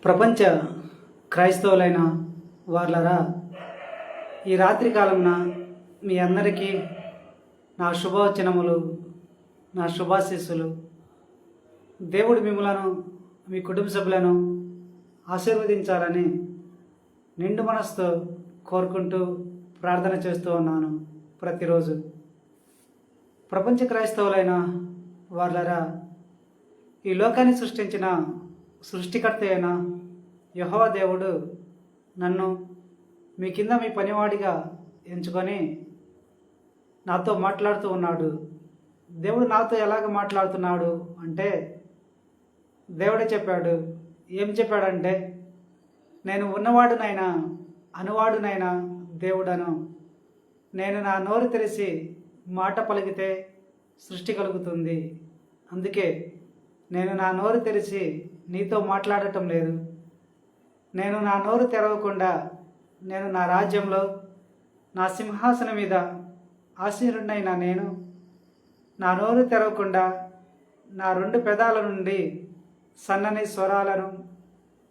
ప్రపంచ క్రైస్తవులైన వార్లరా, ఈ రాత్రి కాలమున మీ అందరికీ నా శుభవచనములు, నా శుభాశీస్సులు. దేవుడు మిమ్మలను, మీ కుటుంబ సభ్యులను ఆశీర్వదించాలని నిండు మనసుతో కోరుకుంటూ ప్రార్థన చేస్తూ ఉన్నాను. ప్రతిరోజు ప్రపంచ క్రైస్తవులైన వార్లరా, ఈ లోకాన్ని సృష్టించిన సృష్టికర్త అయిన యెహోవా దేవుడు నన్ను మీ కింద మీ పనివాడిగా ఎంచుకొని నాతో మాట్లాడుతూ ఉన్నాడు. దేవుడు నాతో ఎలాగ మాట్లాడుతున్నాడు అంటే, దేవుడే చెప్పాడు. ఏం చెప్పాడంటే, నేను ఉన్నవాడునైనా అనువాడునైనా దేవుడను. నేను నా నోరు తెరిచి మాట పలికితే సృష్టి కలుగుతుంది. అందుకే నేను నా నోరు తెరిచి నీతో మాట్లాడటం లేదు. నేను నా నోరు తెరవకుండా నేను నా రాజ్యంలో నా సింహాసనం మీద ఆసీనుడైన నేను నా నోరు తెరవకుండా నా రెండు పెదాల నుండి సన్నని స్వరాలను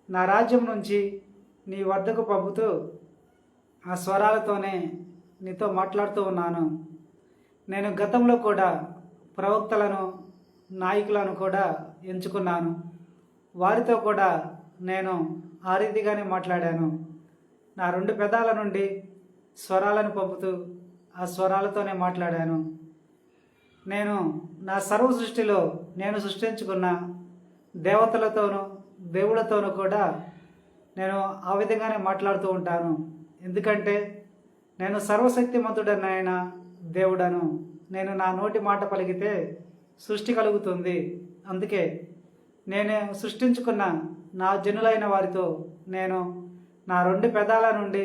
నా రాజ్యం నుంచి నీ వద్దకు పంపుతూ ఆ స్వరాలతోనే నీతో మాట్లాడుతూ ఉన్నాను. నేను గతంలో కూడా ప్రవక్తలను, నాయకులను కూడా ఎంచుకున్నాను. వారితో కూడా నేను ఆ రీతిగానే మాట్లాడాను. నా రెండు పెదాల నుండి స్వరాలను పంపుతూ ఆ స్వరాలతోనే మాట్లాడాను. నేను నా సర్వ సృష్టిలో నేను సృష్టించుకున్న దేవతలతోనూ దేవుళ్ళతోనూ కూడా నేను ఆ విధంగానే మాట్లాడుతూ ఉంటాను. ఎందుకంటే నేను సర్వశక్తిమంతుడనైన దేవుడను. నేను నా నోటి మాట పలికితే సృష్టి కలుగుతుంది. అందుకే నేను సృష్టించుకున్న నా జనులైన వారితో నేను నా రెండు పెదాల నుండి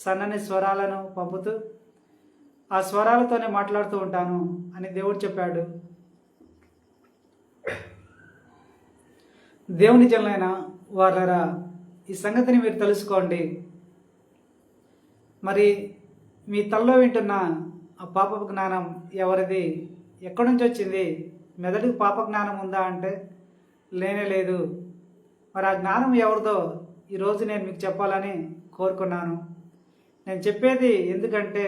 సన్నని స్వరాలను పంపుతూ ఆ స్వరాలతోనే మాట్లాడుతూ ఉంటాను అని దేవుడు చెప్పాడు. దేవుని జనులైన వారరా, ఈ సంగతిని మీరు తెలుసుకోండి. మరి మీ తల్లో వింటున్న ఆ పాప జ్ఞానం ఎవరిది? ఎక్కడి నుంచి వచ్చింది? మెదడుకు పాప జ్ఞానం ఉందా అంటే లేనే లేదు. మరి ఆ జ్ఞానం ఎవరిదో ఈరోజు నేను మీకు చెప్పాలని కోరుకున్నాను. నేను చెప్పేది ఎందుకంటే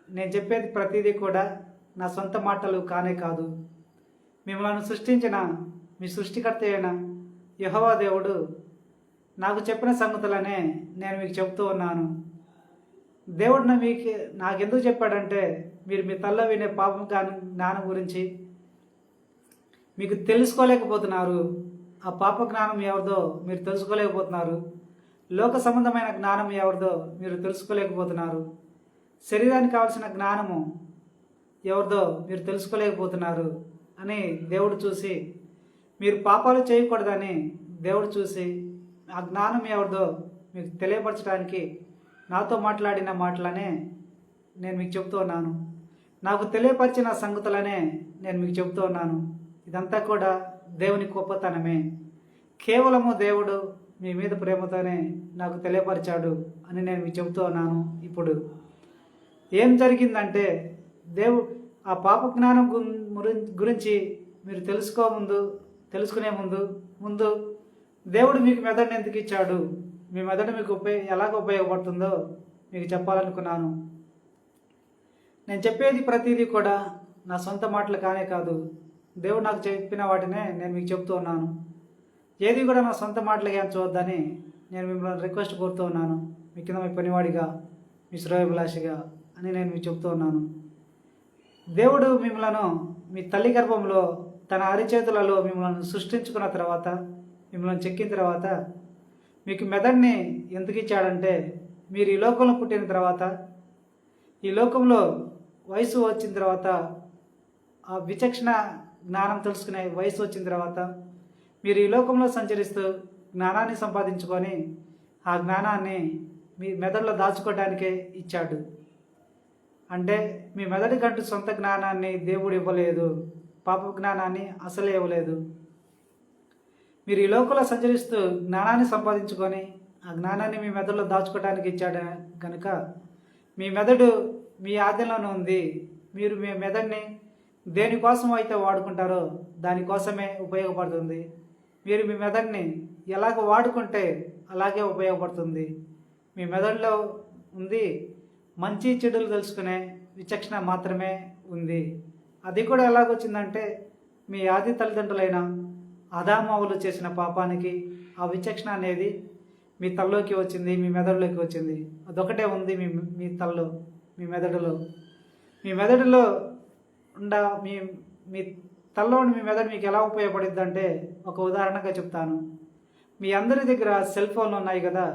నేను చెప్పేది ప్రతిదీ కూడా నా సొంత మాటలు కానే కాదు. మిమ్మల్ని సృష్టించిన మీ సృష్టికర్త అయిన యెహోవా దేవుడు నాకు చెప్పిన సంగతులనే నేను మీకు చెబుతూ ఉన్నాను. దేవుడు మీకు నాకెందుకు చెప్పాడంటే, మీరు మీ తల్ల వినే పాపం జ్ఞానం గురించి మీకు తెలుసుకోలేకపోతున్నారు. ఆ పాప జ్ఞానం ఎవరిదో మీరు తెలుసుకోలేకపోతున్నారు. లోక సంబంధమైన జ్ఞానం ఎవరిదో మీరు తెలుసుకోలేకపోతున్నారు. శరీరానికి కావాల్సిన జ్ఞానము ఎవరిదో మీరు తెలుసుకోలేకపోతున్నారు అని దేవుడు చూసి, మీరు పాపాలు చేయకూడదని దేవుడు చూసి ఆ జ్ఞానం ఎవరిదో మీకు తెలియపరచడానికి నాతో మాట్లాడిన మాటలనే నేను మీకు చెబుతూ ఉన్నాను. నాకు తెలియపరిచిన సంగతులనే నేను మీకు చెబుతూ ఉన్నాను. ఇదంతా కూడా దేవుని గొప్పతనమే. కేవలము దేవుడు మీ మీద ప్రేమతోనే నాకు తెలియపరిచాడు అని నేను మీకు చెబుతూ ఉన్నాను. ఇప్పుడు ఏం జరిగిందంటే, ఆ పాప జ్ఞానం గురించి మీరు తెలుసుకునే ముందు దేవుడు మీకు మెదడుని ఎందుకు ఇచ్చాడు, మీ మెదడు మీకు ఎలాగ ఉపయోగపడుతుందో మీకు చెప్పాలనుకున్నాను. నేను చెప్పేది ప్రతిదీ కూడా నా సొంత మాటలు కానే కాదు. దేవుడు నాకు చెప్పిన వాటినే నేను మీకు చెప్తూ ఉన్నాను. ఏది కూడా నా సొంత మాటలుగా చూద్దని నేను మిమ్మల్ని రిక్వెస్ట్ కోరుతూ ఉన్నాను. మీ కింద మీ పనివాడిగా, మీ శ్రేయోభిలాషిగా అని నేను మీకు చెప్తూ ఉన్నాను. దేవుడు మిమ్మలను మీ తల్లి గర్భంలో తన అరిచేతులలో మిమ్మల్ని సృష్టించుకున్న తర్వాత, మిమ్మల్ని చెక్కిన తర్వాత మీకు మెదడుని ఎందుకు ఇచ్చాడంటే, మీరు ఈ లోకంలో పుట్టిన తర్వాత, ఈ లోకంలో వయసు వచ్చిన తర్వాత, ఆ విచక్షణ జ్ఞానం తెలుసుకునే వయసు వచ్చిన తర్వాత మీరు ఈ లోకంలో సంచరిస్తూ జ్ఞానాన్ని సంపాదించుకొని ఆ జ్ఞానాన్ని మీ మెదడులో దాచుకోవడానికే ఇచ్చాడు. అంటే మీ మెదడు కంటూ సొంత జ్ఞానాన్ని దేవుడు ఇవ్వలేదు. పాప జ్ఞానాన్ని అసలే ఇవ్వలేదు. మీరు ఈ లోకంలో సంచరిస్తూ జ్ఞానాన్ని సంపాదించుకొని ఆ జ్ఞానాన్ని మీ మెదడులో దాచుకోవడానికి ఇచ్చాడు కనుక మీ మెదడు మీ ఆధీనంలోనే ఉంది. మీరు మీ మెదడుని దేనికోసం అయితే వాడుకుంటారో దానికోసమే ఉపయోగపడుతుంది. మీరు మీ మెదడుని ఎలాగ వాడుకుంటే అలాగే ఉపయోగపడుతుంది. మీ మెదడులో ఉంది మంచి చెడులు తెలుసుకునే విచక్షణ మాత్రమే ఉంది. అది కూడా ఎలాగొచ్చిందంటే మీ ఆది తల్లిదండ్రులైన ఆదామవ్వలు చేసిన పాపానికి ఆ విచక్షణ అనేది మీ తలలోకి వచ్చింది, మీ మెదడులోకి వచ్చింది. అదొకటే ఉంది మీ తలలో, మీ మెదడులో. మీ మెదడులో ఉండ మీ మీ తలలో మీ మెదడు మీకు ఎలా ఉపయోగపడుద్ది అంటే ఒక ఉదాహరణగా చెప్తాను. మీ అందరి దగ్గర సెల్ ఫోన్లు ఉన్నాయి కదా,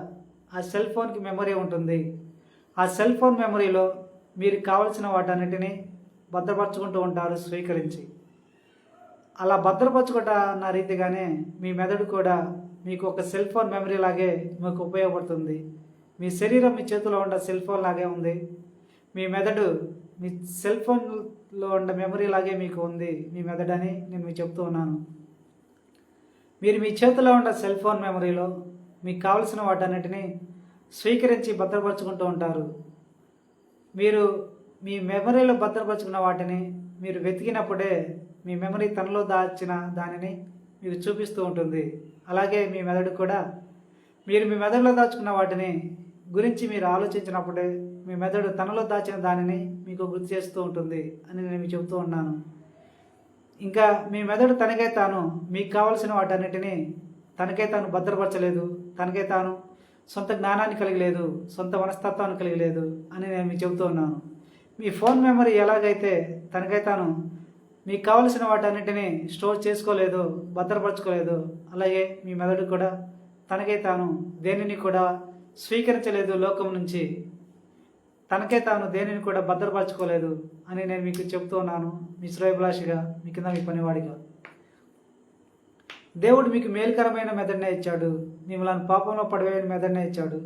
ఆ సెల్ ఫోన్కి మెమరీ ఉంటుంది. ఆ సెల్ ఫోన్ మెమరీలో మీరు కావలసిన వాటన్నిటినీ భద్రపరచుకుంటూ ఉంటారు స్వీకరించి. అలా భద్రపరచుకుంటున్న రీతిగానే మీ మెదడు కూడా మీకు ఒక సెల్ ఫోన్ మెమరీ లాగే మీకు ఉపయోగపడుతుంది. మీ శరీరం మీ చేతిలో ఉన్న సెల్ ఫోన్ లాగే ఉంది. మీ మెదడు మీ సెల్ ఫోన్లో ఉన్న మెమరీ లాగే మీకు ఉంది మీ మెదడు అని నేను మీకు చెప్తూ ఉన్నాను. మీరు మీ చేతిలో ఉన్న సెల్ ఫోన్ మెమరీలో మీకు కావలసిన వాటన్నిటినీ స్వీకరించి భద్రపరచుకుంటూ ఉంటారు. మీరు మీ మెమరీలో భద్రపరచుకున్న వాటిని మీరు వెతికినప్పుడే మీ మెమరీ తనలో దాచిన దానిని మీకు చూపిస్తూ ఉంటుంది. అలాగే మీ మెదడు కూడా మీరు మీ మెదడులో దాచుకున్న వాటిని గురించి మీరు ఆలోచించినప్పుడే మీ మెదడు తనలో దాచిన దానిని మీకు గుర్తు చేస్తూ ఉంటుంది అని నేను మీకు చెబుతూ ఉన్నాను. ఇంకా మీ మెదడు తనకే తాను మీకు కావలసిన వాటన్నిటినీ తనకే తాను భద్రపరచలేదు, తనకే తాను సొంత జ్ఞానాన్ని కలిగలేదు, సొంత మనస్తత్వాన్ని కలిగలేదు అని నేను మీకు చెబుతూ ఉన్నాను. మీ ఫోన్ మెమరీ ఎలాగైతే తనకే తాను మీకు కావలసిన వాటన్నిటినీ స్టోర్ చేసుకోలేదు, భద్రపరచుకోలేదు, అలాగే మీ మెదడు కూడా తనకే తాను దేనిని కూడా స్వీకరించలేదు, లోకం నుంచి తనకే తాను దేనిని కూడా భద్రపరచుకోలేదు అని నేను మీకు చెబుతూ ఉన్నాను. మీ శ్రేయభిలాషిగా, మీ కింద మీ పనివాడిగా. దేవుడు మీకు మేలుకరమైన మెదడునే ఇచ్చాడు, మిమ్మల్ని పాపంలో పడవేయని మెదడునే ఇచ్చాడు.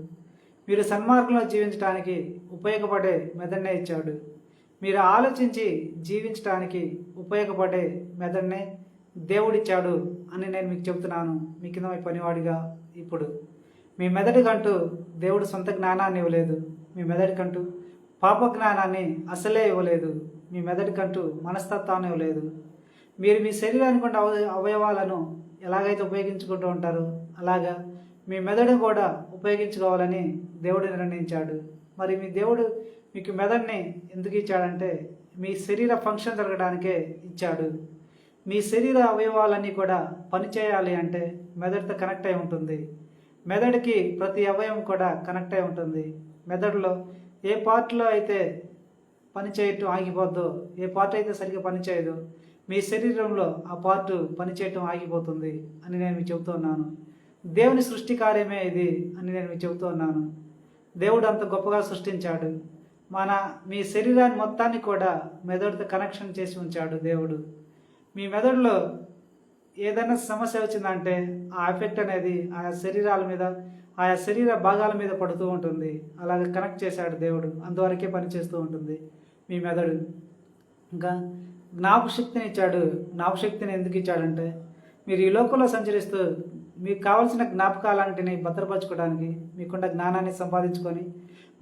మీరు సన్మార్గంలో జీవించడానికి ఉపయోగపడే మెదడునే ఇచ్చాడు. మీరు ఆలోచించి జీవించడానికి ఉపయోగపడే మెదడునే దేవుడిచ్చాడు అని నేను మీకు చెబుతున్నాను, మీ కింద మీ పనివాడిగా. ఇప్పుడు మీ మెదడుకంటూ దేవుడు సొంత జ్ఞానాన్ని ఇవ్వలేదు, మీ మెదడుకంటూ పాప జ్ఞానాన్ని అసలే ఇవ్వలేదు, మీ మెదడుకంటూ మనస్తత్వాన్ని ఇవ్వలేదు. మీరు మీ శరీరానికి ఉన్న అవయవాలను ఎలాగైతే ఉపయోగించుకుంటూ ఉంటారో అలాగా మీ మెదడును కూడా ఉపయోగించుకోవాలని దేవుడు నిర్ణయించాడు. మరి మీ దేవుడు మీకు మెదడుని ఎందుకు ఇచ్చాడంటే మీ శరీర ఫంక్షన్ జరగడానికే ఇచ్చాడు. మీ శరీర అవయవాలన్నీ కూడా పనిచేయాలి అంటే మెదడుతో కనెక్ట్ అయి ఉంటుంది. మెదడుకి ప్రతి అవయవం కూడా కనెక్ట్ అయి ఉంటుంది. మెదడులో ఏ పార్ట్లో అయితే పనిచేయటం ఆగిపోద్దో, ఏ పార్ట్ అయితే సరిగ్గా పనిచేయదో మీ శరీరంలో ఆ పార్ట్ పనిచేయటం ఆగిపోతుంది అని నేను మీకు చెబుతూ ఉన్నాను. దేవుని సృష్టి కార్యమే ఇది అని నేను మీకు చెబుతూ ఉన్నాను. దేవుడు అంత గొప్పగా సృష్టించాడు. మీ శరీరాన్ని మొత్తాన్ని కూడా మెదడుతో కనెక్షన్ చేసి ఉంచాడు దేవుడు. మీ మెదడులో ఏదైనా సమస్య వచ్చిందంటే ఆ ఎఫెక్ట్ అనేది ఆయా శరీరాల మీద, ఆయా శరీర భాగాల మీద పడుతూ ఉంటుంది. అలాగే కనెక్ట్ చేశాడు దేవుడు, అందువరకే పనిచేస్తూ ఉంటుంది మీ మెదడు. ఇంకా జ్ఞాపకశక్తిని ఇచ్చాడు. జ్ఞాపకశక్తిని ఎందుకు ఇచ్చాడంటే మీరు ఈ లోకంలో సంచరిస్తూ మీకు కావలసిన జ్ఞాపకాలన్నింటినీ భద్రపరచుకోవడానికి, మీకున్న జ్ఞానాన్ని సంపాదించుకొని,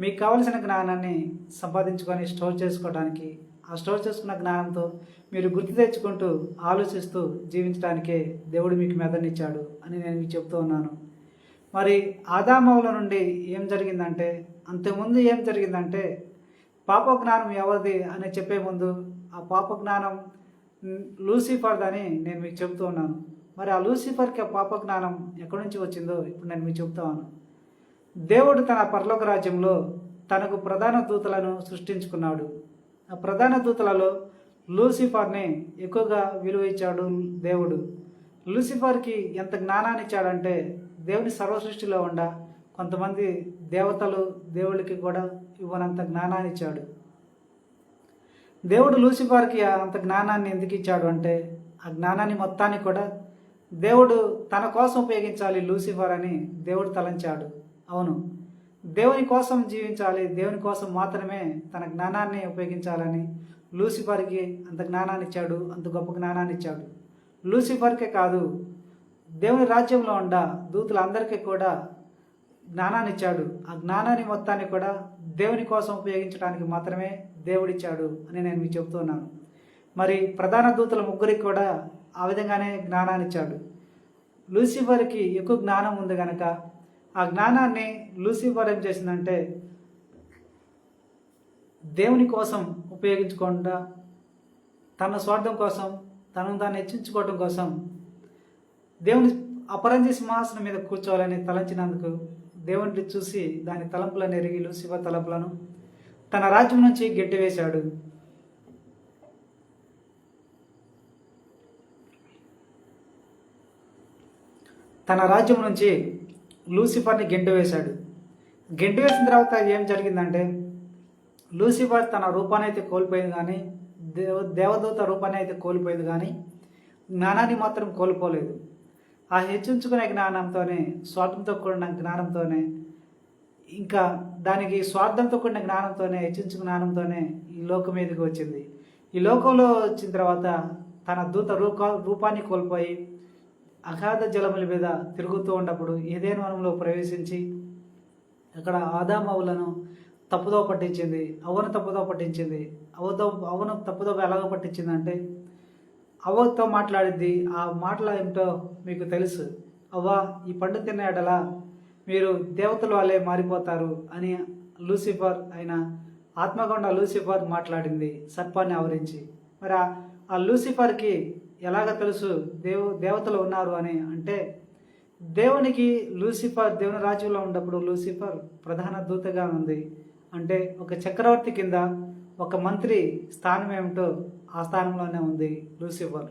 మీకు కావలసిన జ్ఞానాన్ని సంపాదించుకొని స్టోర్ చేసుకోవడానికి, ఆ స్టోర్ చేసుకున్న జ్ఞానంతో మీరు గుర్తు తెచ్చుకుంటూ ఆలోచిస్తూ జీవించడానికే దేవుడు మీకు మెదడునిచ్చాడు అని నేను మీకు చెప్తూ ఉన్నాను. మరి ఆదామవ్వల నుండి ఏం జరిగిందంటే, అంతకుముందు ఏం జరిగిందంటే పాప జ్ఞానం ఎవరిది అని చెప్పే ముందు ఆ పాప జ్ఞానం లూసిఫర్దని నేను మీకు చెబుతూ ఉన్నాను. మరి ఆ లూసిఫర్కి ఆ పాప జ్ఞానం ఎక్కడి నుంచి వచ్చిందో ఇప్పుడు నేను మీకు చెప్తాను. దేవుడు తన పరలోక రాజ్యంలో తనకు ప్రధాన దూతలను సృష్టించుకున్నాడు. ఆ ప్రధాన దూతలలో లూసిఫర్ని ఎక్కువగా విలువ ఇచ్చాడు దేవుడు. లూసిఫర్కి ఎంత జ్ఞానాన్ని ఇచ్చాడంటే దేవుని సర్వసృష్టిలో ఉండ కొంతమంది దేవతలు దేవుడికి కూడా ఇవ్వనంత జ్ఞానాన్ని ఇచ్చాడు. దేవుడు లూసిఫర్కి అంత జ్ఞానాన్ని ఎందుకు ఇచ్చాడు అంటే ఆ జ్ఞానాన్ని మొత్తాన్ని కూడా దేవుడు తన కోసం ఉపయోగించాలి లూసిఫర్ అని దేవుడు తలంచాడు. అవును, దేవుని కోసం జీవించాలి, దేవుని కోసం మాత్రమే తన జ్ఞానాన్ని ఉపయోగించాలని లూసిఫర్కి అంత జ్ఞానాన్ని ఇచ్చాడు, అంత గొప్ప జ్ఞానాన్ని ఇచ్చాడు. లూసిఫర్కే కాదు, దేవుని రాజ్యంలో ఉండ దూతలందరికీ కూడా జ్ఞానాన్ని ఇచ్చాడు. ఆ జ్ఞానాన్ని మొత్తాన్ని కూడా దేవుని కోసం ఉపయోగించడానికి మాత్రమే దేవుడిచ్చాడు అని నేను మీకు చెబుతున్నాను. మరి ప్రధాన దూతల ముగ్గురికి కూడా ఆ విధంగానే జ్ఞానాన్ని ఇచ్చాడు. లూసిఫర్కి ఎక్కువ జ్ఞానం ఉంది కనుక ఆ జ్ఞానాన్ని లూసిఫర్ ఏం చేసిందంటే దేవుని కోసం ఉపయోగించకుండా తన స్వార్థం కోసం తనను తాను హెచ్చించుకోవడం కోసం దేవుని అపరంజి సింహాసనం మీద కూర్చోవాలని తలంచినందుకు దేవుడిని చూసి దాని తలంపులను ఎరిగి లూసిఫర్ తలంపులను తన రాజ్యం నుంచి గెట్టివేశాడు. తన రాజ్యం నుంచి లూసిఫర్ని గెంటివేశాడు. గెంటివేసిన తర్వాత ఏం జరిగిందంటే లూసిఫర్ తన రూపాన్ని అయితే కోల్పోయింది కానీ దేవదూత రూపాన్ని అయితే కోల్పోయింది కానీ జ్ఞానాన్ని మాత్రం కోల్పోలేదు. ఆ హెచ్చించుకునే జ్ఞానంతోనే స్వార్థంతో కూడిన జ్ఞానంతోనే ఇంకా దానికి స్వార్థంతో కూడిన జ్ఞానంతోనే హెచ్చించు జ్ఞానంతోనే ఈ లోకం మీదకి వచ్చింది. ఈ లోకంలో వచ్చిన తర్వాత తన దూత రూపాన్ని కోల్పోయి అగాధ జలముల మీద తిరుగుతూ ఉన్నప్పుడు ఏదైనా వనంలో ప్రవేశించి అక్కడ ఆదామవులను తప్పుదో పట్టించింది, అవ్వను తప్పుదో పట్టించింది. అవ్వను తప్పుదో ఎలాగో పట్టించిందంటే అవ్వతో మాట్లాడింది. ఆ మాటలు ఏమిటో మీకు తెలుసు. అవ్వ, ఈ పండు తిన్న ఎడల మీరు దేవతల వాళ్ళే మారిపోతారు అని లూసిఫర్ అయిన ఆత్మగొండ లూసిఫర్ మాట్లాడింది సర్పాన్ని ఆవరించి. మరి ఆ లూసిఫర్కి ఎలాగ తెలుసు దేవతలు ఉన్నారు అని అంటే దేవునికి లూసిఫర్ దేవుని రాజ్యంలో ఉన్నప్పుడు లూసిఫర్ ప్రధాన దూతగా ఉంది. అంటే ఒక చక్రవర్తి కింద ఒక మంత్రి స్థానం ఏమిటో ఆ స్థానంలోనే ఉంది లూసిఫర్.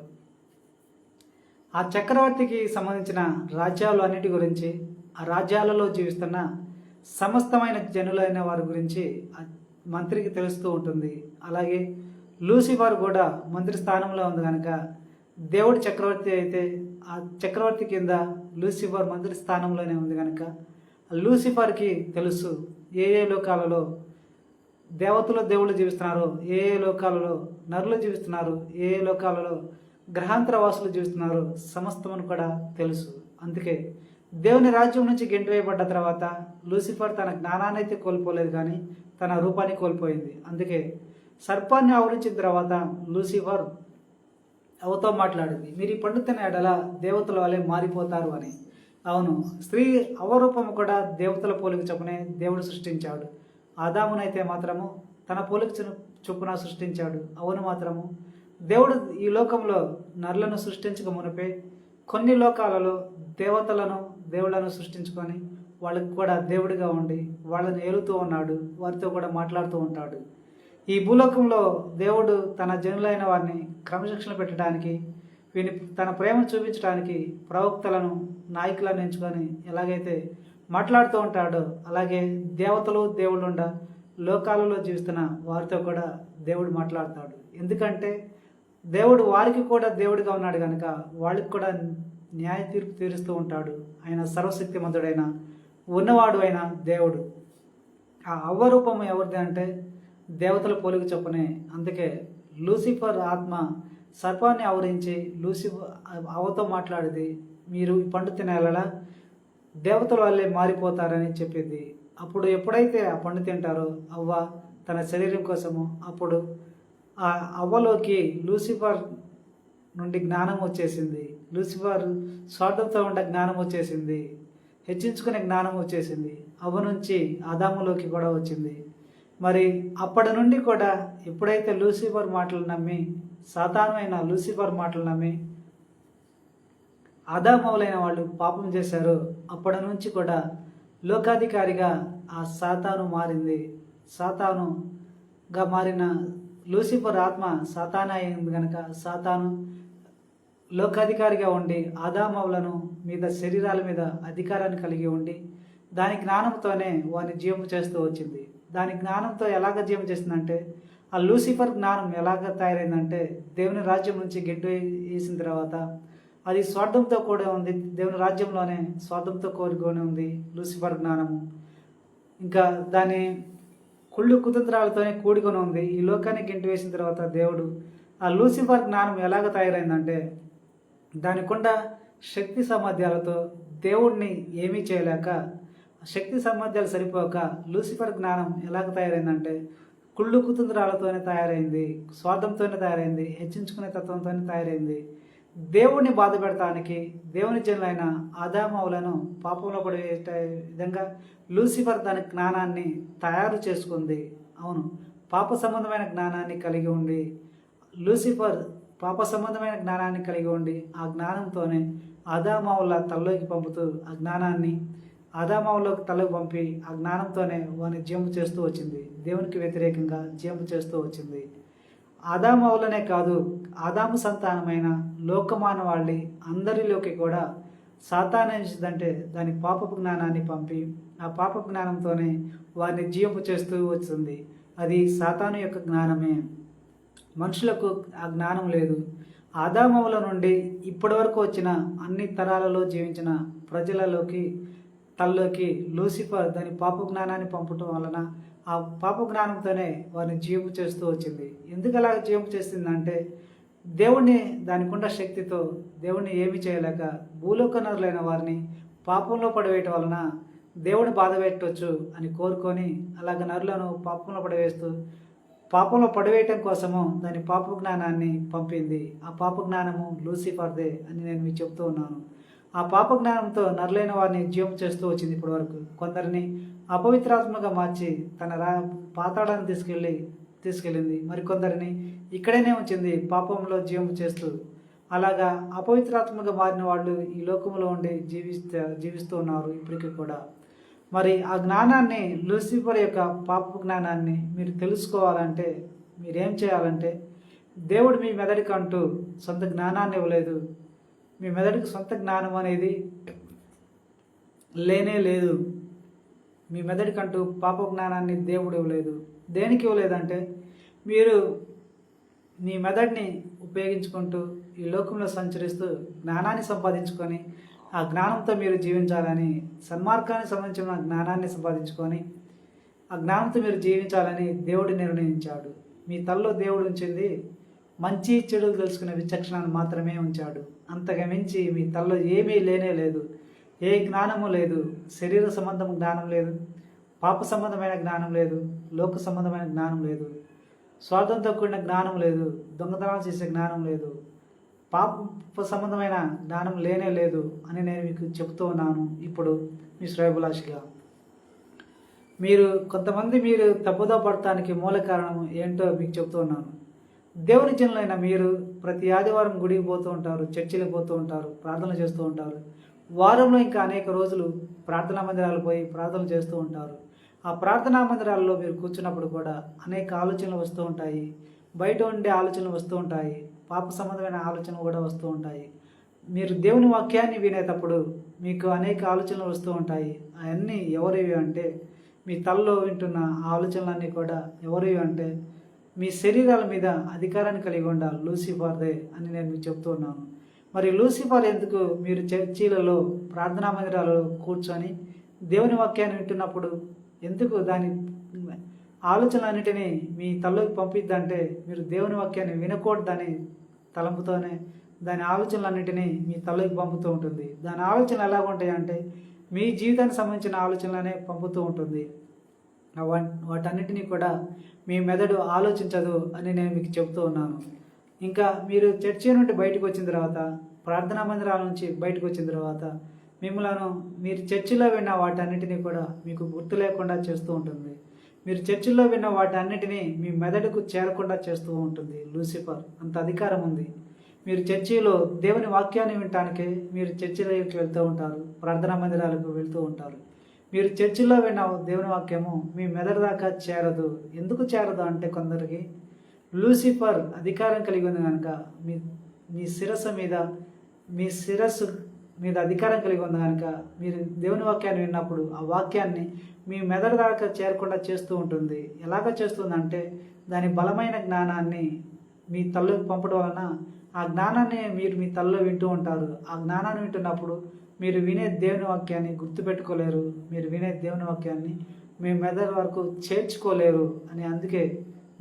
ఆ చక్రవర్తికి సంబంధించిన రాజ్యాలు అన్నిటి గురించి, ఆ రాజ్యాలలో జీవిస్తున్న సమస్తమైన జనులైన వారి గురించి మంత్రికి తెలుస్తూ ఉంటుంది. అలాగే లూసిఫర్ కూడా మంత్రి స్థానంలో ఉంది కనుక దేవుడు చక్రవర్తి అయితే ఆ చక్రవర్తి కింద లూసిఫర్ మంత్రి స్థానంలోనే ఉంది కనుక లూసిఫర్కి తెలుసు ఏ ఏ లోకాలలో దేవుళ్ళు జీవిస్తున్నారు, ఏ ఏ లోకాలలో నరులు జీవిస్తున్నారు, ఏ ఏ లోకాలలో గ్రహాంతర వాసులు జీవిస్తున్నారు సమస్తమును కూడా తెలుసు. అందుకే దేవుని రాజ్యం నుంచి గెంటివేయబడ్డ తర్వాత లూసిఫర్ తన జ్ఞానాన్ని అయితే కోల్పోలేదు కానీ తన రూపాన్ని కోల్పోయింది. అందుకే సర్పాన్ని ఆవరించిన తర్వాత లూసిఫర్ అవతో మాట్లాడింది, మీరు ఈ పండు తిన్న ఎడల దేవతల వలె మారిపోతారు అని. అవును, స్త్రీ అవరూపము కూడా దేవతల పోలిక చొప్పునే దేవుడు సృష్టించాడు. ఆదామునైతే మాత్రము తన పోలిక చొప్పున సృష్టించాడు. అవును మాత్రము దేవుడు ఈ లోకంలో నరులను సృష్టించక మునిపే కొన్ని లోకాలలో దేవుళ్లను సృష్టించుకొని వాళ్ళకి కూడా దేవుడిగా ఉండి వాళ్ళని ఏలుతూ ఉన్నాడు, వారితో కూడా మాట్లాడుతూ ఉంటాడు. ఈ భూలోకంలో దేవుడు తన జనులైన వారిని క్రమశిక్షణ పెట్టడానికి తన ప్రేమ చూపించడానికి ప్రవక్తలను నాయకులను ఎంచుకొని ఎలాగైతే మాట్లాడుతూ ఉంటాడో అలాగే దేవతలు దేవుళ్ళుండ లోకాలలో జీవిస్తున్న వారితో కూడా దేవుడు మాట్లాడతాడు. ఎందుకంటే దేవుడు వారికి కూడా దేవుడిగా ఉన్నాడు కనుక వాళ్ళకి కూడా న్యాయ తీర్పు తీరుస్తూ ఉంటాడు. ఆయన సర్వశక్తిమంతుడైన ఉన్నవాడు అయిన దేవుడు. ఆ అవ్వరూపము ఎవరిది అంటే దేవతల పోలిక చొప్పునే. అందుకే లూసిఫర్ ఆత్మ సర్పాన్ని ఆవరించి అవ్వతో మాట్లాడింది, మీరు ఈ పండు తినేలా దేవతల వల్లే మారిపోతారని చెప్పింది. అప్పుడు ఎప్పుడైతే ఆ పండు తింటారో అవ్వ తన శరీరం కోసము అప్పుడు ఆ అవ్వలోకి లూసిఫర్ నుండి జ్ఞానం వచ్చేసింది. లూసిఫర్ స్వార్థంతో ఉండే జ్ఞానం వచ్చేసింది, హెచ్చించుకునే జ్ఞానం వచ్చేసింది. అవ్వ నుంచి ఆదాములోకి కూడా వచ్చింది. మరి అప్పటి నుండి కూడా ఎప్పుడైతే లూసిఫర్ మాటలు నమ్మి సాతాను అయిన లూసిఫర్ మాటలు నమ్మి ఆదామవులైన వాళ్ళు పాపం చేశారో అప్పటి నుంచి కూడా లోకాధికారిగా ఆ సాతాను మారింది. సాతానుగా మారిన లూసిఫర్ ఆత్మ సాతాను అయింది కనుక సాతాను లోకాధికారిగా ఉండి ఆదామవులను మీద శరీరాల మీద అధికారాన్ని కలిగి ఉండి దాని జ్ఞానంతోనే వారిని జీవం చేస్తూ వచ్చింది. దాని జ్ఞానంతో ఎలాగ జీవం చేసిందంటే ఆ లూసిఫర్ జ్ఞానం ఎలాగ తయారైందంటే దేవుని రాజ్యం నుంచి గెట్టు వేసిన తర్వాత అది స్వార్థంతో కూడా ఉంది. దేవుని రాజ్యంలోనే స్వార్థంతో కోరుకొని ఉంది లూసిఫర్ జ్ఞానము. ఇంకా దాని కుళ్ళు కుతంత్రాలతోనే కూడుకొని ఉంది. ఈ లోకాన్ని గెంటి వేసిన తర్వాత దేవుడు ఆ లూసిఫర్ జ్ఞానం ఎలాగ తయారైందంటే దానికున్న శక్తి సామర్థ్యాలతో దేవుడిని ఏమీ చేయలేక శక్తి సామర్థ్యాలు సరిపోక లూసిఫర్ జ్ఞానం ఎలాగ తయారైందంటే కుళ్ళు కుతంత్రాలతోనే తయారైంది, స్వార్థంతోనే తయారైంది, హెచ్చించుకునే తత్వంతోనే తయారైంది. దేవుణ్ణి బాధ పెడతానికి దేవుని జనులైన ఆదామవులను పాపంలో పడే విధంగా లూసిఫర్ దాని జ్ఞానాన్ని తయారు చేసుకుంది. అవును, పాప సంబంధమైన జ్ఞానాన్ని కలిగి ఉండి లూసిఫర్ పాప సంబంధమైన జ్ఞానాన్ని కలిగి ఉండి ఆ జ్ఞానంతోనే ఆదామవుల తలలోకి పంపుతూ ఆ జ్ఞానాన్ని ఆదామవులోకి తలకు పంపి ఆ జ్ఞానంతోనే వారిని జీవం చేస్తూ వచ్చింది. దేవునికి వ్యతిరేకంగా జీవం చేస్తూ వచ్చింది. ఆదామవులనే కాదు, ఆదాము సంతానమైన లోకమానవాళ్ళి అందరిలోకి కూడా సాతాను ఏంటంటే దాని పాపపు జ్ఞానాన్ని పంపి ఆ పాప జ్ఞానంతోనే వారిని జీవము చేస్తూ వచ్చింది. అది సాతాను యొక్క జ్ఞానమే. మనుషులకు ఆ జ్ఞానం లేదు. ఆదామవుల నుండి ఇప్పటి వరకు వచ్చిన అన్ని తరాలలో జీవించిన ప్రజలలోకి తల్లోకి లూసిఫర్ దాని పాప జ్ఞానాన్ని పంపటం వలన ఆ పాప జ్ఞానంతోనే వారిని జీవము చేస్తూ వచ్చింది. ఎందుకు అలా జీవము చేసిందంటే దేవుణ్ణి దానికున్న శక్తితో దేవుణ్ణి ఏమి చేయలేక భూలోక నరులైన వారిని పాపంలో పడివేయటం వలన దేవుని బాధ పెట్టవచ్చు అని కోరుకొని అలాగ నరులను పాపంలో పడివేస్తూ పాపంలో పడివేయటం కోసము దాని పాప జ్ఞానాన్ని పంపింది. ఆ పాప జ్ఞానము లూసిఫర్దే అని నేను మీకు చెప్తూ ఉన్నాను. ఆ పాప జ్ఞానంతో నరులైన వారిని జీవం చేస్తూ వచ్చింది. ఇప్పటి వరకు కొందరిని అపవిత్రాత్మగా మార్చి తన పాతాళాన్ని తీసుకెళ్ళింది. మరికొందరిని ఇక్కడనే ఉంచింది పాపంలో జీవం చేస్తూ. అలాగా అపవిత్రాత్మగా మారిన వాళ్ళు ఈ లోకంలో ఉండి జీవిస్తూ ఉన్నారు ఇప్పటికీ కూడా. మరి ఆ జ్ఞానాన్ని లూసిఫర్ యొక్క పాప జ్ఞానాన్ని మీరు తెలుసుకోవాలంటే మీరేం చేయాలంటే దేవుడు మీ మెదడికి అంటూ సొంత జ్ఞానాన్ని ఇవ్వలేదు. మీ మెదడికి సొంత జ్ఞానం అనేది లేనే లేదు. మీ మెదడికంటూ పాప జ్ఞానాన్ని దేవుడు ఇవ్వలేదు. దేనికి ఇవ్వలేదంటే మీరు మీ మెదడుని ఉపయోగించుకుంటూ ఈ లోకంలో సంచరిస్తూ జ్ఞానాన్ని సంపాదించుకొని ఆ జ్ఞానంతో మీరు జీవించాలని, సన్మార్గానికి సంబంధించిన జ్ఞానాన్ని సంపాదించుకొని ఆ జ్ఞానంతో మీరు జీవించాలని దేవుడు నిర్ణయించాడు. మీ తలలో దేవుడు ఉంచింది మంచి చెడులు తెలుసుకునే విచక్షణను మాత్రమే ఉంచాడు. అంతగా మించి మీ తలలో ఏమీ లేనే లేదు. ఏ జ్ఞానము లేదు. శరీర సంబంధం జ్ఞానం లేదు, పాప సంబంధమైన జ్ఞానం లేదు, లోక సంబంధమైన జ్ఞానం లేదు, స్వార్థంతో కూడిన జ్ఞానం లేదు, దొంగతనాలు చేసే జ్ఞానం లేదు, పాప సంబంధమైన జ్ఞానం లేనే లేదు అని నేను మీకు చెప్తూ ఉన్నాను. ఇప్పుడు మీ శ్రేయోభిలాషిగా కొంతమంది మీరు తప్పుదో పడటానికి మూల కారణం ఏంటో మీకు చెప్తూ ఉన్నాను. దేవుని జనులైన మీరు ప్రతి ఆదివారం గుడికి పోతూ ఉంటారు, చర్చిలకు పోతూ ఉంటారు, ప్రార్థనలు చేస్తూ ఉంటారు. వారంలో ఇంకా అనేక రోజులు ప్రార్థనా మందిరాలు పోయి ప్రార్థనలు చేస్తూ ఉంటారు. ఆ ప్రార్థనా మందిరాల్లో మీరు కూర్చున్నప్పుడు కూడా అనేక ఆలోచనలు వస్తూ ఉంటాయి. బయట ఉండే ఆలోచనలు వస్తూ ఉంటాయి. పాప సంబంధమైన ఆలోచనలు కూడా వస్తూ ఉంటాయి. మీరు దేవుని వాక్యాన్ని వినేటప్పుడు మీకు అనేక ఆలోచనలు వస్తూ ఉంటాయి. అవన్నీ ఎవరివి అంటే మీ తలలో వింటున్న ఆలోచనలన్నీ కూడా ఎవరివి అంటే మీ శరీరాల మీద అధికారాన్ని కలిగి ఉండాలి లూసిఫర్దే అని నేను మీకు చెప్తూ ఉన్నాను. మరి లూసిఫర్ ఎందుకు మీరు చర్చీలలో ప్రార్థనా మందిరాలలో కూర్చొని దేవుని వాక్యాన్ని వింటున్నప్పుడు ఎందుకు దాని ఆలోచనలన్నిటినీ మీ తలలోకి పంపిద్దంటే మీరు దేవుని వాక్యాన్ని వినకూడదని తలంపుతోనే దాని ఆలోచనలన్నిటినీ మీ తలలోకి పంపుతూ ఉంటుంది. దాని ఆలోచనలు ఎలా ఉంటాయి అంటే మీ జీవితానికి సంబంధించిన ఆలోచనలనే పంపుతూ ఉంటుంది. వాటన్నిటినీ కూడా మీ మెదడు ఆలోచించదు అని నేను మీకు చెప్తూ ఉన్నాను. ఇంకా మీరు చర్చి నుండి బయటకు వచ్చిన తర్వాత, ప్రార్థనా మందిరాల నుంచి బయటకు వచ్చిన తర్వాత మిమ్మల్ని మీరు చర్చిలో విన్న వాటన్నిటినీ కూడా మీకు గుర్తు లేకుండా చేస్తూ ఉంటుంది. మీరు చర్చిలో విన్న వాటన్నిటినీ మీ మెదడుకు చేరకుండా చేస్తూ ఉంటుంది లూసిఫర్. అంత అధికారం ఉంది. మీరు చర్చిలో దేవుని వాక్యాన్ని వినటానికే మీరు చర్చిలోకి వెళ్తూ ఉంటారు, ప్రార్థనా మందిరాలకు వెళ్తూ ఉంటారు. మీరు చర్చిలో విన్న దేవుని వాక్యము మీ మెదడు దాకా చేరదు. ఎందుకు చేరదు అంటే కొందరికి లూసిఫర్ అధికారం కలిగి ఉంది కనుక మీ శిరస్సు మీద అధికారం కలిగి ఉంది కనుక మీరు దేవుని వాక్యాన్ని విన్నప్పుడు ఆ వాక్యాన్ని మీ మెదడు దాకా చేరకుండా చేస్తూ ఉంటుంది. ఎలాగ చేస్తుందంటే దాని బలమైన జ్ఞానాన్ని మీ తల్లోకి పంపడం వలన ఆ జ్ఞానాన్ని మీరు మీ తలలో వింటూ ఉంటారు. ఆ జ్ఞానాన్ని వింటున్నప్పుడు మీరు వినే దేవుని వాక్యాన్ని గుర్తుపెట్టుకోలేరు. మీరు వినే దేవుని వాక్యాన్ని మీ మెదడు వరకు చేర్చుకోలేరు అని. అందుకే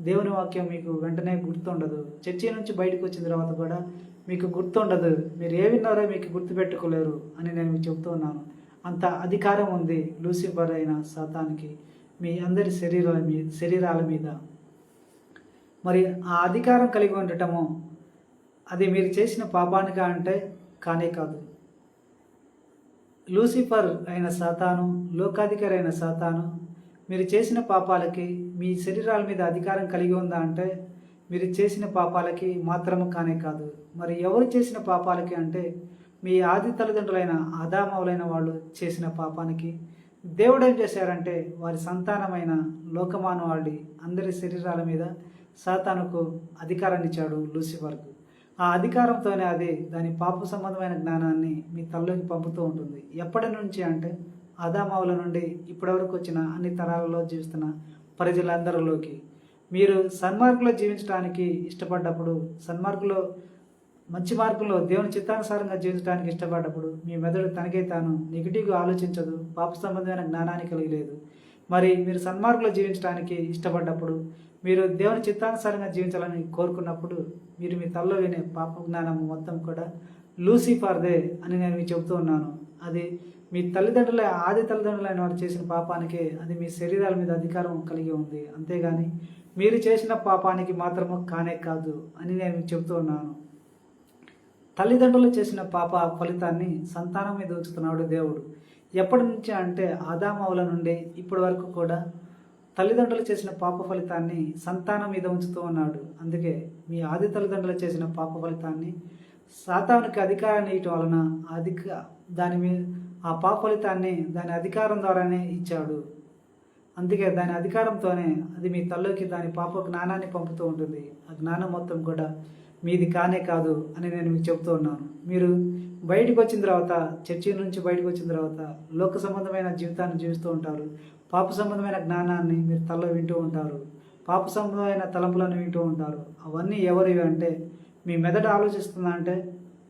దేవుని వాక్యం మీకు వెంటనే గుర్తుండదు. చర్చి నుంచి బయటకు వచ్చిన తర్వాత కూడా మీకు గుర్తుండదు. మీరు ఏ విన్నారో మీకు గుర్తుపెట్టుకోలేరు అని నేను మీకు చెప్తూ ఉన్నాను. అంత అధికారం ఉంది లూసిఫర్ అయిన సాతానికి మీ అందరి శరీరాల మీద. మరి ఆ అధికారం కలిగి ఉండటము, అది మీరు చేసిన పాపానికా అంటే కానే కాదు. లూసిఫర్ అయిన సాతాను, లోకాధికారి అయిన సాతాను మీరు చేసిన పాపాలకి మీ శరీరాల మీద అధికారం కలిగి ఉందా అంటే మీరు చేసిన పాపాలకి మాత్రము కానే కాదు. మరి ఎవరు చేసిన పాపాలకి అంటే మీ ఆది తల్లిదండ్రులైన ఆదామవులైన వాళ్ళు చేసిన పాపానికి దేవుడు ఏం చేశారంటే వారి సంతానమైన లోకమానవాళి అందరి శరీరాల మీద సాతానుకు అధికారాన్ని ఇచ్చాడు లూసిఫర్కు. ఆ అధికారంతోనే అది దాని పాప సంబంధమైన జ్ఞానాన్ని మీ తల్లోకి పంపుతూ ఉంటుంది. ఎప్పటి నుంచి అంటే ఆదామావుల నుండి ఇప్పటి వరకు వచ్చిన అన్ని తరాలలో జీవిస్తున్న ప్రజలందరిలోకి మీరు సన్మార్గంలో జీవించడానికి ఇష్టపడ్డప్పుడు, సన్మార్గంలో మంచి మార్గంలో దేవుని చిత్తానుసారంగా జీవించడానికి ఇష్టపడ్డప్పుడు మీ మెదడు తనకే తాను నెగిటివ్గా ఆలోచించదు, పాప సంబంధమైన జ్ఞానాన్ని కలిగి లేదు. మరి మీరు సన్మార్గంలో జీవించడానికి ఇష్టపడ్డప్పుడు, మీరు దేవుని చిత్తానుసారంగా జీవించాలని కోరుకున్నప్పుడు మీరు మీ తలలో వినే పాప జ్ఞానం మొత్తం కూడా లూసిఫర్దే అని నేను మీకు చెబుతూ ఉన్నాను. అది మీ తల్లిదండ్రుల ఆది తల్లిదండ్రులైన వారు చేసిన పాపానికే అది మీ శరీరాల మీద అధికారం కలిగి ఉంది. అంతేగాని మీరు చేసిన పాపానికి మాత్రము కానే కాదు అని నేను మీకు చెబుతూ ఉన్నాను. తల్లిదండ్రులు చేసిన పాప ఫలితాన్ని సంతానం మీద ఉంచుతున్నాడు దేవుడు. ఎప్పటి నుంచి అంటే ఆదామవుల నుండి ఇప్పటి వరకు కూడా తల్లిదండ్రులు చేసిన పాప ఫలితాన్ని సంతానం మీద ఉంచుతూ ఉన్నాడు. అందుకే మీ ఆది తల్లిదండ్రులు చేసిన పాప ఫలితాన్ని సాతానుకి అధికారాన్ని ఇవ్వటం వలన దాని మీద ఆ పాప ఫలితాన్ని దాని అధికారం ద్వారానే ఇచ్చాడు. అందుకే దాని అధికారంతోనే అది మీ తల్లోకి దాని పాప జ్ఞానాన్ని పంపుతూ ఉంటుంది. ఆ జ్ఞానం మొత్తం కూడా మీది కానే కాదు అని నేను మీకు చెబుతూ ఉన్నాను. మీరు బయటకు వచ్చిన తర్వాత, చర్చి నుంచి బయటకు వచ్చిన తర్వాత లోక సంబంధమైన జీవితాన్ని జీవిస్తూ ఉంటారు. పాప సంబంధమైన జ్ఞానాన్ని మీరు తలలో వింటూ ఉంటారు. పాప సంబంధమైన తలంపులను వింటూ ఉంటారు. అవన్నీ ఎవరివి అంటే మీ మెదడు ఆలోచిస్తుందా అంటే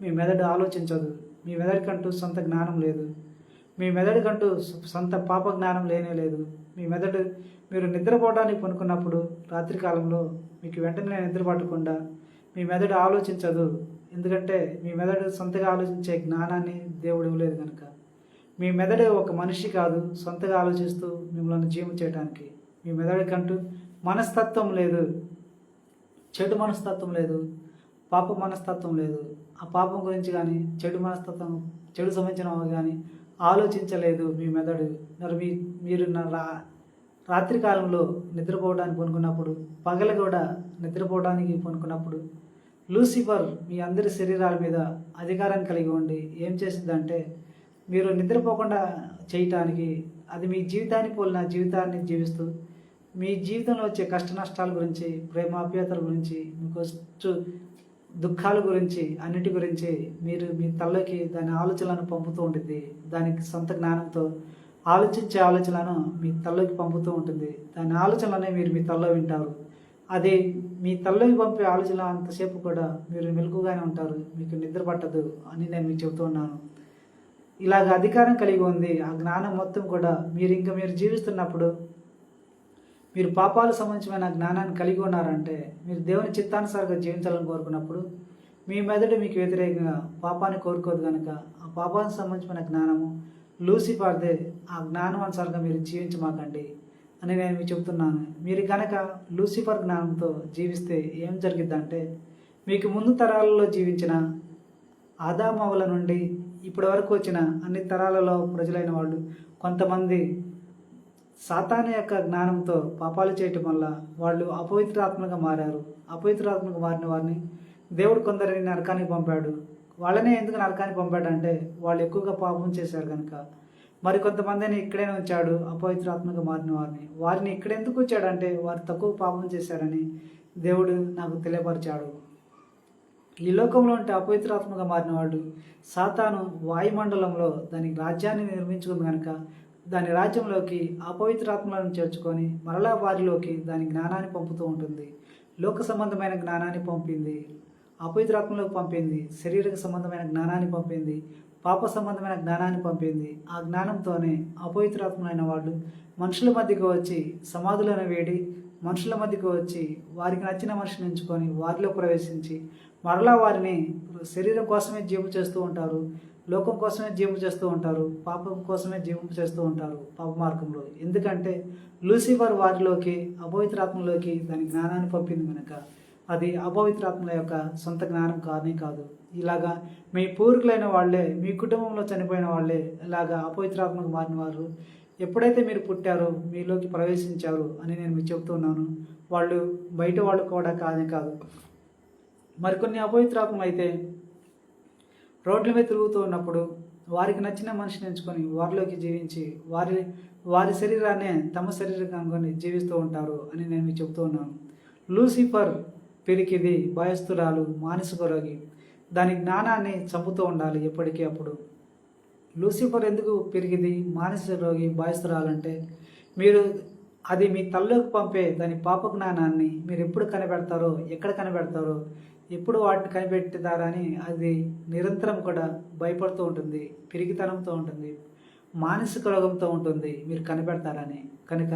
మీ మెదడు ఆలోచించదు. మీ మెదడుకంటూ సొంత జ్ఞానం లేదు. మీ మెదడుకంటూ సొంత పాప జ్ఞానం లేనే లేదు. మీ మెదడు మీరు నిద్రపోవడానికి పనుకున్నప్పుడు రాత్రికాలంలో మీకు వెంటనే నిద్ర పట్టకుండా మీ మెదడు ఆలోచించదు. ఎందుకంటే మీ మెదడు సొంతగా ఆలోచించే జ్ఞానాన్ని దేవుడు ఇవ్వలేదు కనుక. మీ మెదడు ఒక మనిషి కాదు సొంతగా ఆలోచిస్తూ మిమ్మల్ని జీవం చేయడానికి. మీ మెదడుకంటూ మనస్తత్వం లేదు, చెడు మనస్తత్వం లేదు, పాప మనస్తత్వం లేదు. ఆ పాపం గురించి కానీ చెడు మనస్తత్వం, చెడు సంబంధించిన కానీ ఆలోచించలేదు మీ మెదడు. మరి మీరు రాత్రి కాలంలో నిద్రపోవడానికి పనుకున్నప్పుడు, పగలు కూడా నిద్రపోవడానికి పనుకున్నప్పుడు లూసిఫర్ మీ అందరి శరీరాల మీద అధికారం కలిగి ఉండి ఏం చేసిందంటే మీరు నిద్రపోకుండా చేయటానికి అది మీ జీవితాన్ని పోలిన జీవితాన్ని జీవిస్తూ మీ జీవితంలో వచ్చే కష్ట నష్టాల గురించి, ప్రేమాప్యాతల గురించి, మీకు వచ్చు దుఃఖాల గురించి, అన్నిటి గురించి మీరు మీ తల్లోకి దాని ఆలోచనలను పంపుతూ ఉంటుంది. దానికి సొంత జ్ఞానంతో ఆలోచించే ఆలోచనలను మీ తల్లోకి పంపుతూ ఉంటుంది. దాని ఆలోచనలనే మీరు మీ తల్లో వింటారు. అది మీ తల్లోకి పంపే ఆలోచన అంతసేపు కూడా మీరు మెలకుగానే ఉంటారు, మీకు నిద్ర పట్టదు అని నేను మీకు చెబుతూ ఉన్నాను. ఇలాగ అధికారం కలిగి ఉంది. ఆ జ్ఞానం మొత్తం కూడా మీరు జీవిస్తున్నప్పుడు మీరు పాపాలకు సంబంధించిన జ్ఞానాన్ని కలిగి ఉన్నారంటే, మీరు దేవుని చిత్తానుసారంగా జీవించాలని కోరుకున్నప్పుడు మీ మెదడు మీకు వ్యతిరేకంగా పాపాన్ని కోరుకోదు కనుక ఆ పాపానికి సంబంధించిన జ్ఞానము లూసిఫర్దే. ఆ జ్ఞానం అనుసారంగా మీరు జీవించమాకండి అని నేను మీకు చెబుతున్నాను. మీరు కనుక లూసిఫర్ జ్ఞానంతో జీవిస్తే ఏం జరిగిద్దంటే మీకు ముందు తరాలలో జీవించిన ఆదామవుల నుండి ఇప్పటి వరకు వచ్చిన అన్ని తరాలలో ప్రజలైన వాళ్ళు కొంతమంది సాతాను యొక్క జ్ఞానంతో పాపాలు చేయటం వల్ల వాళ్ళు అపవిత్రాత్మగా మారారు. అపవిత్రాత్మగా మారిన వారిని దేవుడు కొందరిని నరకానికి పంపాడు. వాళ్ళనే ఎందుకు నరకానికి పంపాడంటే వాళ్ళు ఎక్కువగా పాపం చేశారు కనుక. మరి కొంతమందిని ఇక్కడైనా ఉంచాడు అపవిత్రాత్మగా మారిన వారిని ఇక్కడ ఎందుకు ఉంచాడంటే వారు తక్కువ పాపం చేశారని దేవుడు నాకు తెలియపరిచాడు. ఈ లోకంలో ఉంటే అపవిత్రాత్మగా మారిన వాడు సాతాను వాయుమండలంలో దాని రాజ్యాన్ని నిర్మించుకుంది కనుక దాని రాజ్యంలోకి అపవిత్రాత్మలను చేర్చుకొని మరలా వారిలోకి దాని జ్ఞానాన్ని పంపుతూ ఉంటుంది. లోక సంబంధమైన జ్ఞానాన్ని పంపింది, అపవిత్రాత్మలోకి పంపింది, శారీరక సంబంధమైన జ్ఞానాన్ని పంపింది, పాప సంబంధమైన జ్ఞానాన్ని పంపింది. ఆ జ్ఞానంతోనే అపవిత్రాత్మలైన వాళ్ళు మనుషుల మధ్యకు వచ్చి సమాధులను వేడి మనుషుల మధ్యకు వచ్చి వారికి నచ్చిన మనిషిని ఎంచుకొని వారిలో ప్రవేశించి మరలా వారిని శరీరం కోసమే జీవం చేస్తూ ఉంటారు, లోకం కోసమే జీవం చేస్తూ ఉంటారు, పాపం కోసమే జీవం చేస్తూ ఉంటారు పాప మార్గంలో. ఎందుకంటే లూసిఫర్ వారిలోకి అపవిత్రాత్మలోకి దాని జ్ఞానాన్ని పంపింది కనుక. అది అపవిత్రాత్మల యొక్క సొంత జ్ఞానం కానే కాదు. ఇలాగా మీ పూర్వీకులైన వాళ్ళే, మీ కుటుంబంలో చనిపోయిన వాళ్ళే ఇలాగా అపవిత్రాత్మకు మారిన వారు ఎప్పుడైతే మీరు పుట్టారో, మీలోకి ప్రవేశించారు అని నేను మీకు చెబుతున్నాను. వాళ్ళు బయట వాళ్ళు కూడా కానే కాదు. మరికొన్ని అపవిత్రాత్మలు అయితే రోడ్ల మీద తిరుగుతూ ఉన్నప్పుడు వారికి నచ్చిన మనిషిని ఎంచుకొని వారిలోకి జీవించి వారి శరీరాన్నే తమ శరీరంగా అనుకొని జీవిస్తూ ఉంటారు అని నేను మీకు చెబుతూ ఉన్నాను. లూసిఫర్ పిరికిది, భయస్థురాలు, మానసిక రోగి. దాని జ్ఞానాన్ని చంపుతూ ఉండాలి ఎప్పటికీ అప్పుడు. లూసిఫర్ ఎందుకు పిరికిది, మానసిక రోగి, భయస్థురాలంటే అది మీ తల్లోకి పంపే దాని పాప జ్ఞానాన్ని మీరు ఎప్పుడు కనిపెడతారో, ఎక్కడ కనిపెడతారో, ఎప్పుడు వాటిని కనిపెట్టారని అది నిరంతరం కూడా భయపడుతూ ఉంటుంది, పిరికితనంతో ఉంటుంది, మానసిక రోగంతో ఉంటుంది మీరు కనిపెడతారని. కనుక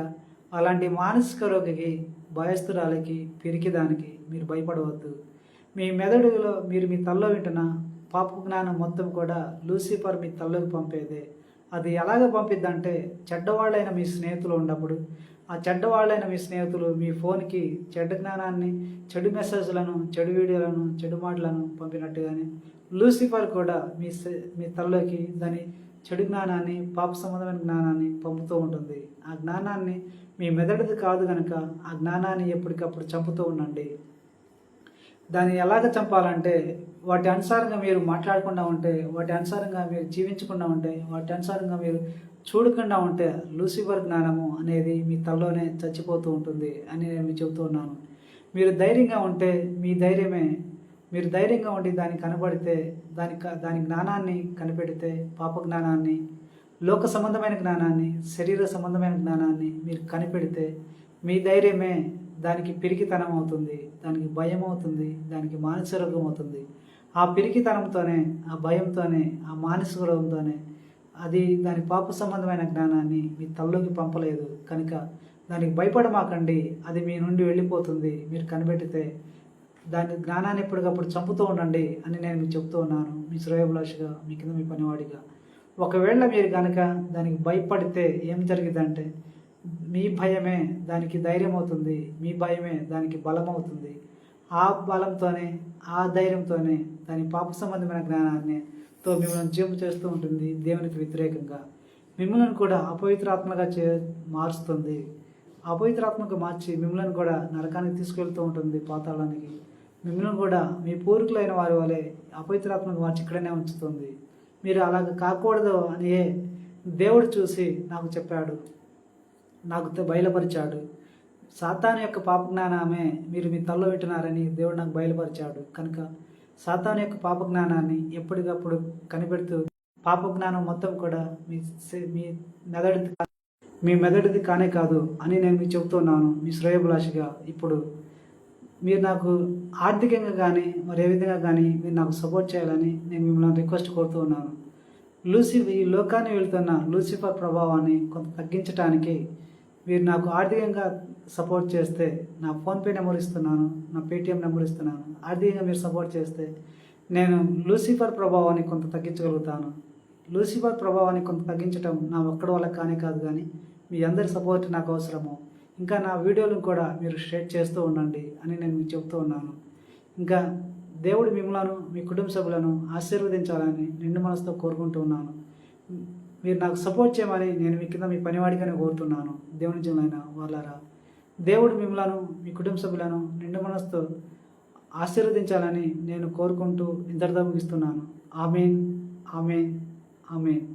అలాంటి మానసిక రోగికి, భయస్థురాలకి, పిరికిదానికి మీరు భయపడవద్దు. మీ మెదడులో మీ తల్లో వింటున్న పాప జ్ఞానం మొత్తం కూడా లూసిఫర్ మీ తల్లోకి పంపేదే. అది ఎలాగ పంపిద్దంటే, చెడ్డవాళ్ళైన మీ స్నేహితులు ఉన్నప్పుడు ఆ చెడ్డవాళ్ళైన మీ స్నేహితులు మీ ఫోన్కి చెడ్డ జ్ఞానాన్ని, చెడు మెసేజ్లను, చెడు వీడియోలను, చెడు మాటలను పంపినట్టుగానే లూసిఫర్ కూడా మీ తల్లోకి దాని చెడు జ్ఞానాన్ని, పాప సంబంధమైన జ్ఞానాన్ని పంపుతూ ఉంటుంది. ఆ జ్ఞానాన్ని మీ మెదడుది కాదు కనుక ఆ జ్ఞానాన్ని ఎప్పటికప్పుడు చంపుతూ ఉండండి. దాన్ని ఎలాగ చంపాలంటే, వాటి అనుసారంగా మీరు మాట్లాడకుండా ఉంటే, వాటి అనుసారంగా మీరు జీవించకుండా ఉంటే, వాటి అనుసారంగా మీరు చూడకుండా ఉంటే లూసిఫర్ జ్ఞానము అనేది మీ తల్లోనే చచ్చిపోతూ ఉంటుంది అని నేను మీకు చెబుతూ ఉన్నాను. మీరు ధైర్యంగా ఉంటే మీరు ధైర్యంగా ఉండి దానికి కనబడితే, దాని జ్ఞానాన్ని కనిపెడితే, పాప జ్ఞానాన్ని, లోక సంబంధమైన జ్ఞానాన్ని, శరీర సంబంధమైన జ్ఞానాన్ని మీరు కనిపెడితే మీ ధైర్యమే దానికి పిరికితనం అవుతుంది, దానికి భయం అవుతుంది, దానికి మానసిక రోగం అవుతుంది. ఆ పిరికితనంతోనే, ఆ భయంతోనే, ఆ మానసిక రోగంతోనే అది దాని పాప సంబంధమైన జ్ఞానాన్ని మీ తల్లోకి పంపలేదు కనుక దానికి భయపడమాకండి. అది మీ నుండి వెళ్ళిపోతుంది మీరు కనిపెట్టితే. దాని జ్ఞానాన్ని ఎప్పటికప్పుడు చంపుతూ ఉండండి అని నేను మీకు చెప్తూ ఉన్నాను. మీ శ్రేయోభిలాషిగా, మీ కింద మీ పనివాడిగా. ఒకవేళ మీరు కనుక దానికి భయపడితే ఏం జరిగిందంటే, మీ భయమే దానికి ధైర్యం అవుతుంది, మీ భయమే దానికి బలం అవుతుంది. ఆ బలంతోనే, ఆ ధైర్యంతోనే దాని పాప సంబంధమైన జ్ఞానాన్నితో మిమ్మల్ని జీవం చేస్తూ ఉంటుంది దేవునికి వ్యతిరేకంగా. మిమ్మల్ని కూడా అపవిత్రాత్మగా మారుస్తుంది. అపవిత్రాత్మగా మార్చి మిమ్మల్ని కూడా నరకానికి తీసుకెళ్తూ ఉంటుంది, పాతాళానికి. మిమ్మల్ని కూడా మీ పూర్వీకులైన వారి వలె అపవిత్రాత్మగా మార్చి ఇక్కడనే ఉంచుతుంది. మీరు అలాగ కాకూడదు అని దేవుడు చూసి నాకు చెప్పాడు, నాకు బయలుపరిచాడు. సాతాను యొక్క పాప జ్ఞానమే మీరు మీ తల్లో వింటున్నారని దేవుడు నాకు బయలుపరిచాడు. కనుక సాతాను యొక్క పాప జ్ఞానాన్ని ఎప్పటికప్పుడు కనిపెడుతూ, పాప జ్ఞానం మొత్తం కూడా మీ మెదడుది కానే కాదు అని నేను మీకు చెబుతున్నాను మీ శ్రేయోభిలాషిగా. ఇప్పుడు మీరు నాకు ఆర్థికంగా కానీ మరి ఏ విధంగా కానీ మీరు నాకు సపోర్ట్ చేయాలని నేను మిమ్మల్ని రిక్వెస్ట్ కోరుతూ ఉన్నాను. ఈ లోకాన్ని వెళ్తున్న లూసిఫర్ ప్రభావాన్ని కొంత తగ్గించడానికి మీరు నాకు ఆర్థికంగా సపోర్ట్ చేస్తే, నా ఫోన్పే నెంబర్ ఇస్తున్నాను, నా పేటిఎం నెంబర్ ఇస్తున్నాను. ఆర్థికంగా మీరు సపోర్ట్ చేస్తే నేను లూసిఫర్ ప్రభావాన్ని కొంత తగ్గించగలుగుతాను. లూసిఫర్ ప్రభావాన్ని కొంత తగ్గించడం నా ఒక్కడి వల్ల కానే కాదు, కానీ మీ అందరి సపోర్ట్ నాకు అవసరము. ఇంకా నా వీడియోలను కూడా మీరు షేర్ చేస్తూ ఉండండి అని నేను మీకు చెప్తూ ఉన్నాను. ఇంకా దేవుడు మిమ్మల్ని, మీ కుటుంబ సభ్యులను ఆశీర్వదించాలని నిండు మనసుతో కోరుకుంటూ ఉన్నాను. మీరు నాకు సపోర్ట్ చేయమని నేను మీ కింద మీ పనివాడిగానే కోరుతున్నాను. దేవుని జనులైన వాళ్ళారా, దేవుడు మిమ్మల్ని, మీ కుటుంబ సభ్యులను నిండు మనసుతో ఆశీర్వదించాలని నేను కోరుకుంటూ ఇంతటితో ముగిస్తున్నాను. ఆమేన్, ఆమేన్, ఆమేన్.